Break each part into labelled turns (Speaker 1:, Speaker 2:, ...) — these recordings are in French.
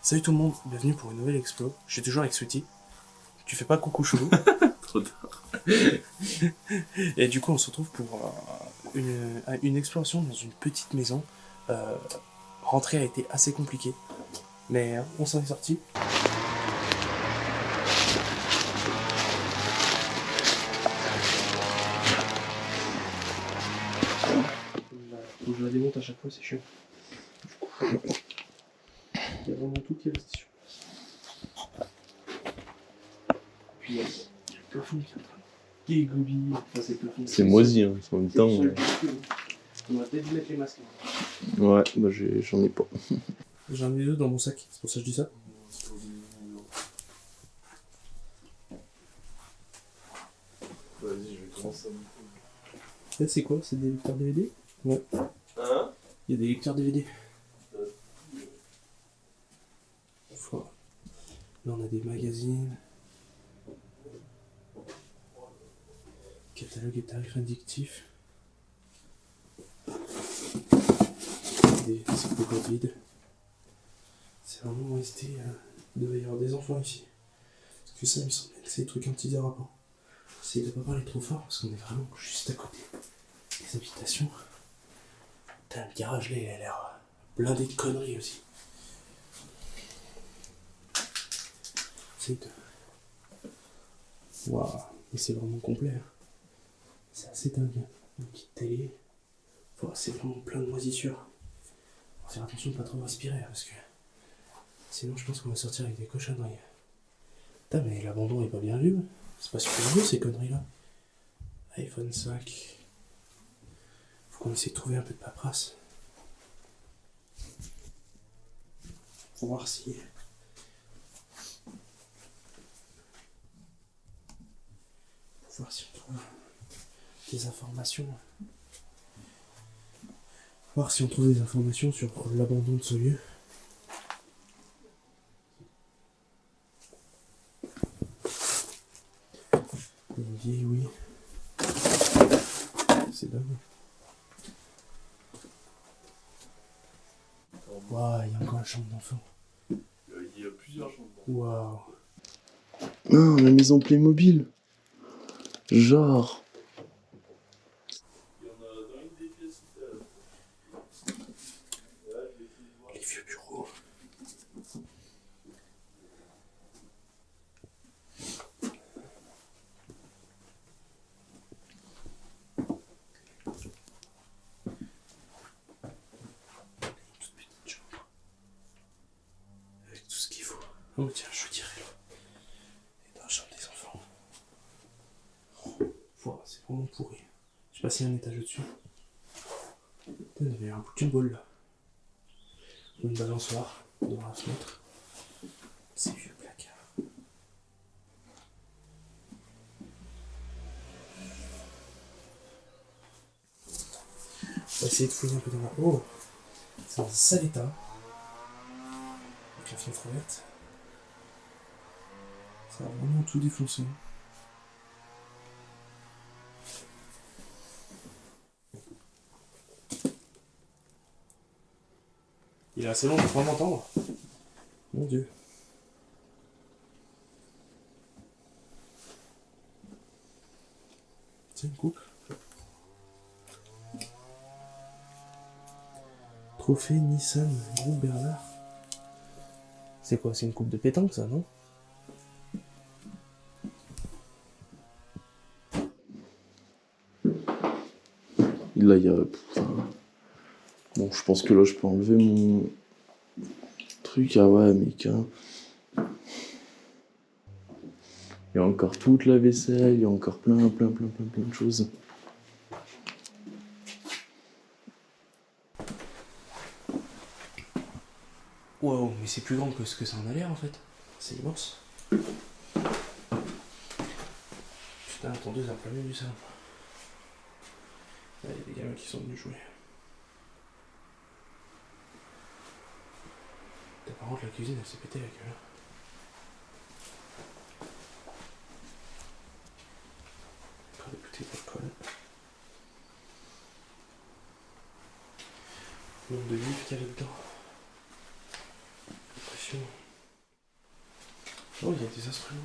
Speaker 1: Salut tout le monde, bienvenue pour une nouvelle explo. Je suis toujours avec Sweetie. Tu fais pas coucou chelou.
Speaker 2: Trop tard.
Speaker 1: Et du coup, on se retrouve pour une exploration dans une petite maison. Rentrer a été assez compliqué, mais on s'en est sorti. Faut que je la démonte à chaque fois, c'est chiant. Il y a vraiment tout qui est resté sur place. Puis il y a le plafond qui est en train de dégobiller. Enfin, c'est le plafond.
Speaker 2: C'est moisi, hein, en même temps.
Speaker 1: On va peut-être mettre les masques.
Speaker 2: Ouais, bah j'en ai pas.
Speaker 1: J'en ai deux dans mon sac, c'est pour ça que je dis ça.
Speaker 2: Vas-y, je vais commencer.
Speaker 1: C'est quoi? C'est des lecteurs DVD? Ouais.
Speaker 2: Hein?
Speaker 1: Il y a des lecteurs DVD. Là, on a des magazines. Catalogue et tarifs indicatifs. Des cyclocodes vides. C'est vraiment resté. Il devait y avoir des enfants ici. Parce que ça, il me semblait que c'est des trucs antidérapants. J'essaie de pas parler trop fort parce qu'on est vraiment juste à côté des habitations. Putain, le garage là, il a l'air blindé de conneries aussi. C'est de... Waouh, mais c'est vraiment complet. Hein. C'est assez dingue. Une petite télé. Wow, c'est vraiment plein de moisissures. Faut faire attention de pas trop respirer parce que sinon je pense qu'on va sortir avec des cochonneries. Putain, mais l'abandon est pas bien vu. C'est pas super vieux ces conneries là. iPhone 5. Faut qu'on essaie de trouver un peu de paperasse. Pour voir si... voir si on trouve des informations. Voir si on trouve des informations sur l'abandon de ce lieu. Une vieille, oui. C'est dingue. Waouh, il y a encore une chambre d'enfant.
Speaker 2: Il y a plusieurs chambres.
Speaker 1: Waouh.
Speaker 2: Non, la maison Playmobil. Genre. Il y en a dans une des pièces.
Speaker 1: Les vieux bureaux. Une toute petite chambre. Avec tout ce qu'il faut. Oh tiens, je dirais là. Et dans la chambre des enfants. Wow, c'est vraiment pourri. Je sais pas s'il y a un étage au-dessus. Putain, il y avait un bout d'une bol là. Une balançoire devant la fenêtre. C'est vieux placard. On va essayer de fouiller un peu dans la... Oh, c'est un sale état. Avec la fenêtre ouverte. Ça a vraiment tout défoncé. Il est assez long pour pouvoir m'entendre. Mon Dieu. C'est une coupe. Trophée Nissan Groupe Bernard. C'est quoi? C'est une coupe de pétanque ça, non?
Speaker 2: Là, il y a. Bon, je pense que là, je peux enlever mon truc. Ah ouais, mec. Hein. Il y a encore toute la vaisselle, il y a encore plein de choses.
Speaker 1: Wow, mais c'est plus grand que ce que ça en a l'air en fait. C'est immense. Putain, attendez, ça a plein du salon. Là, il y a des gamins qui sont venus jouer. Par contre, la cuisine, elle s'est pété la gueule. Encore des bouteilles d'alcool. Nombre de livres qu'il y a là-dedans. Impression. Oh, il y a des instruments.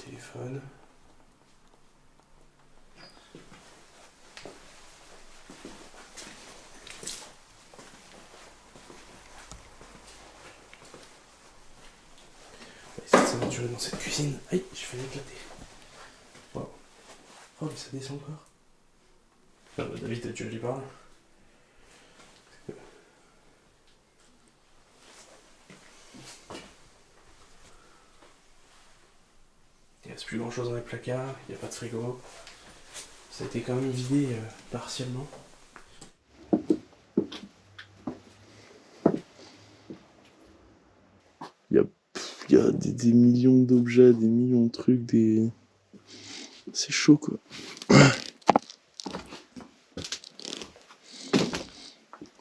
Speaker 1: Téléphone. On va essayer de s'aventurer dans cette cuisine. Aïe, je vais l'éclater. Wow. Oh, mais ça descend encore. Ah bah David, tu lui parles. Il reste plus grand chose dans les placards, il n'y a pas de frigo. Ça a été quand même vidé partiellement.
Speaker 2: Il y a des millions d'objets, des millions de trucs, des... C'est chaud, quoi. En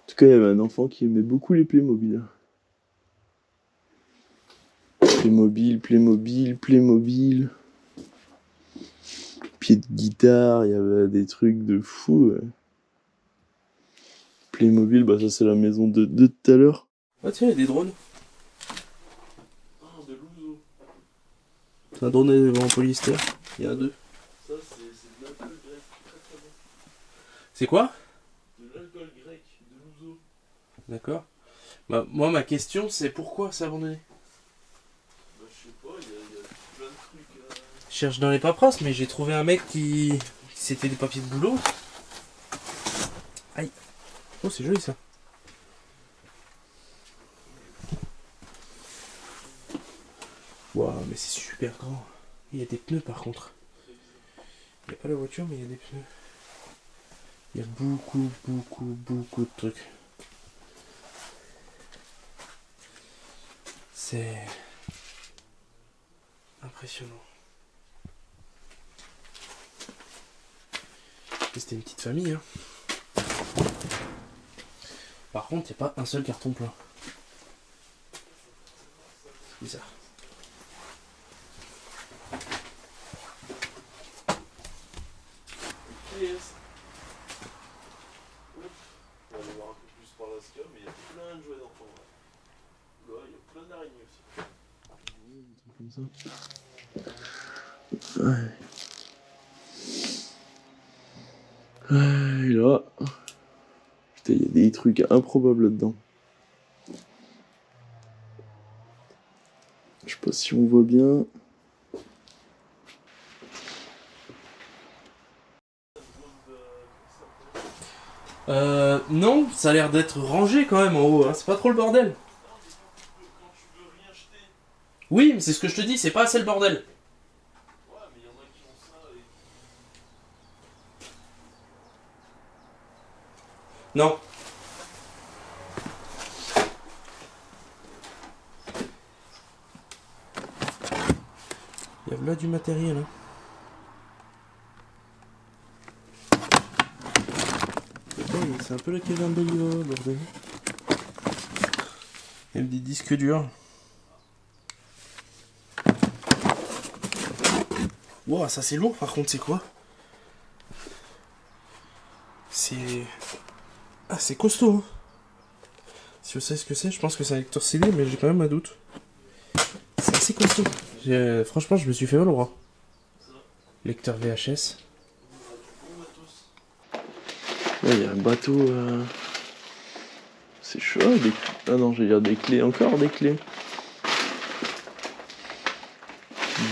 Speaker 2: tout cas, il y avait un enfant qui aimait beaucoup les Playmobil. Playmobil. Pied de guitare, il y avait des trucs de fou. Ouais. Playmobil, bah ça c'est la maison de tout à l'heure.
Speaker 1: Ah tiens, il y a des drones.
Speaker 2: Ah, de l'ouzo.
Speaker 1: C'est un drone en polyester. Il y en a deux.
Speaker 2: Ça c'est de l'alcool grec, très très bon.
Speaker 1: C'est quoi?
Speaker 2: De l'alcool grec, de l'ouzo.
Speaker 1: D'accord. Bah, moi, ma question, c'est pourquoi c'est abandonné?
Speaker 2: Bah je sais pas, il y a plein de trucs.
Speaker 1: Je cherche dans les paperasses, mais j'ai trouvé un mec qui... C'était des papiers de boulot. Aïe. Oh, c'est joli ça. Waouh, mais c'est super grand. Il y a des pneus par contre. Il n'y a pas la voiture, mais il y a des pneus. Il y a beaucoup de trucs. C'est impressionnant. C'était une petite famille, hein. Par contre, il n'y a pas un seul carton plein. C'est bizarre.
Speaker 2: On va aller voir un peu plus par la scia, mais il y a plein de jouets d'enfants. Là, il y a plein d'araignées aussi. Comme ça. Ouais. Et là, putain, il y a des trucs improbables là-dedans. Je sais pas si on voit bien.
Speaker 1: Non, ça a l'air d'être rangé quand même en haut, hein. C'est pas trop le bordel.
Speaker 2: Quand tu veux rien jeter.
Speaker 1: Oui, mais c'est ce que je te dis, c'est pas assez le bordel.
Speaker 2: Ouais, mais il y en a qui ont ça et...
Speaker 1: Non. Il y a là du matériel, hein. C'est un peu la caverne d'Alibaba, bordel. Même des disques durs. Wow, ça c'est lourd par contre, c'est quoi? C'est... Ah, c'est costaud, hein. Si vous savez ce que c'est, je pense que c'est un lecteur CD, mais j'ai quand même un doute. C'est assez costaud. Franchement, je me suis fait mal au bras. Lecteur VHS.
Speaker 2: Ouais, il y a un bateau. C'est chaud. Ah non, j'ai dire des clés. Encore des clés.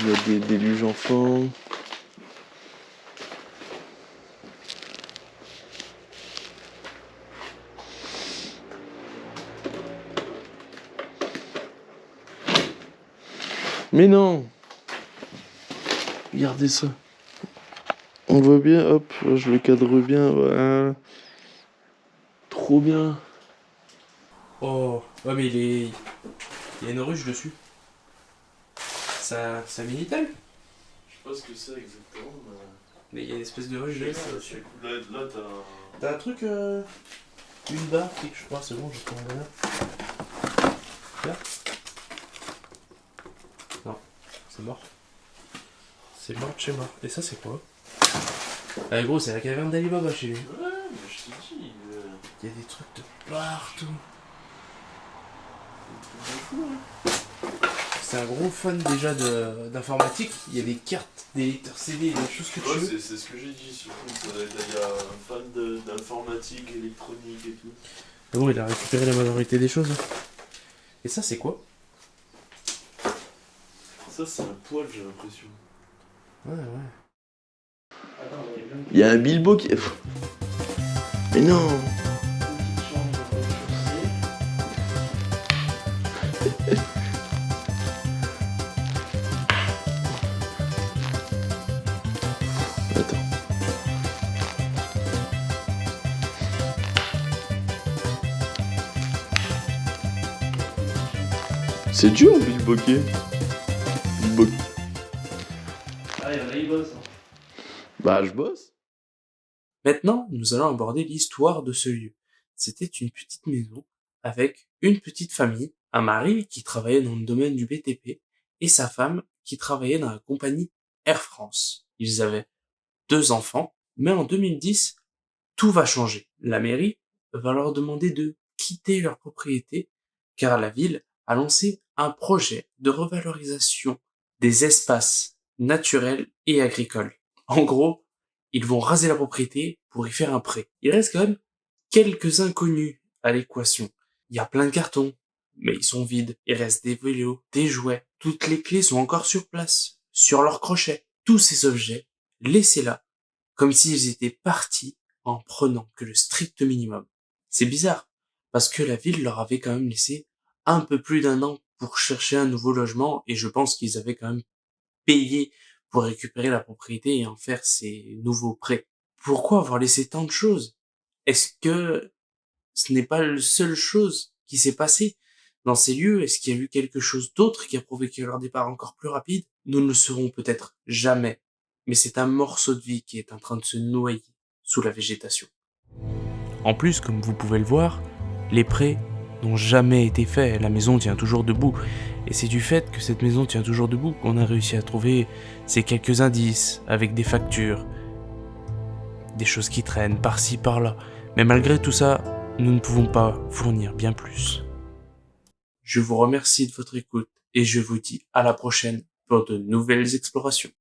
Speaker 2: Il y a des déluges enfants. Mais non! Regardez ça. On voit bien, hop, je le cadre bien, voilà. Trop bien.
Speaker 1: Oh, ouais, mais il y a une ruche dessus. Ça Minitel?
Speaker 2: Je sais pas ce que c'est exactement,
Speaker 1: Mais il y a une espèce de ruche dessus.
Speaker 2: Là,
Speaker 1: T'as un truc, une barre, je crois, c'est bon, je prends là. Non, c'est mort. C'est mort de chez mort. Et ça, c'est quoi? Ah, gros, c'est la caverne d'Alibaba chez lui.
Speaker 2: Ouais, mais je te dis.
Speaker 1: Il y a des trucs de partout. C'est un gros fan déjà d'informatique. Il y a des cartes, des lecteurs CD, des choses que tu
Speaker 2: Ouais,
Speaker 1: veux.
Speaker 2: c'est ce que j'ai dit, surtout. Il y a un fan d'informatique, électronique et tout.
Speaker 1: Mais bon, il a récupéré la majorité des choses. Et ça, c'est quoi?
Speaker 2: Ça, c'est un poil, j'ai l'impression.
Speaker 1: Ouais.
Speaker 2: Il y a un Bilbo qui. Mais non! Attends. C'est dur, Bilboquet.
Speaker 1: Ah, il y en a, il bosse.
Speaker 2: Bah, je bosse.
Speaker 1: Maintenant, nous allons aborder l'histoire de ce lieu. C'était une petite maison avec une petite famille, un mari qui travaillait dans le domaine du BTP et sa femme qui travaillait dans la compagnie Air France. Ils avaient 2 enfants, mais en 2010, tout va changer. La mairie va leur demander de quitter leur propriété car la ville a lancé un projet de revalorisation des espaces naturels et agricoles. En gros, ils vont raser la propriété pour y faire un pré. Il reste quand même quelques inconnus à l'équation. Il y a plein de cartons, mais ils sont vides. Il reste des vélos, des jouets. Toutes les clés sont encore sur place, sur leurs crochets. Tous ces objets, laissés là, comme s'ils étaient partis en prenant que le strict minimum. C'est bizarre, parce que la ville leur avait quand même laissé un peu plus d'1 an pour chercher un nouveau logement, et je pense qu'ils avaient quand même payé pour récupérer la propriété et en faire ces nouveaux prêts. Pourquoi avoir laissé tant de choses? Est-ce que ce n'est pas la seule chose qui s'est passée dans ces lieux? Est-ce qu'il y a eu quelque chose d'autre qui a provoqué leur départ encore plus rapide? Nous ne le saurons peut-être jamais, mais c'est un morceau de vie qui est en train de se noyer sous la végétation. En plus, comme vous pouvez le voir, les prés n'ont jamais été faits, la maison tient toujours debout. Et c'est du fait que cette maison tient toujours debout qu'on a réussi à trouver ces quelques indices avec des factures, des choses qui traînent par-ci par-là. Mais malgré tout ça, nous ne pouvons pas fournir bien plus. Je vous remercie de votre écoute et je vous dis à la prochaine pour de nouvelles explorations.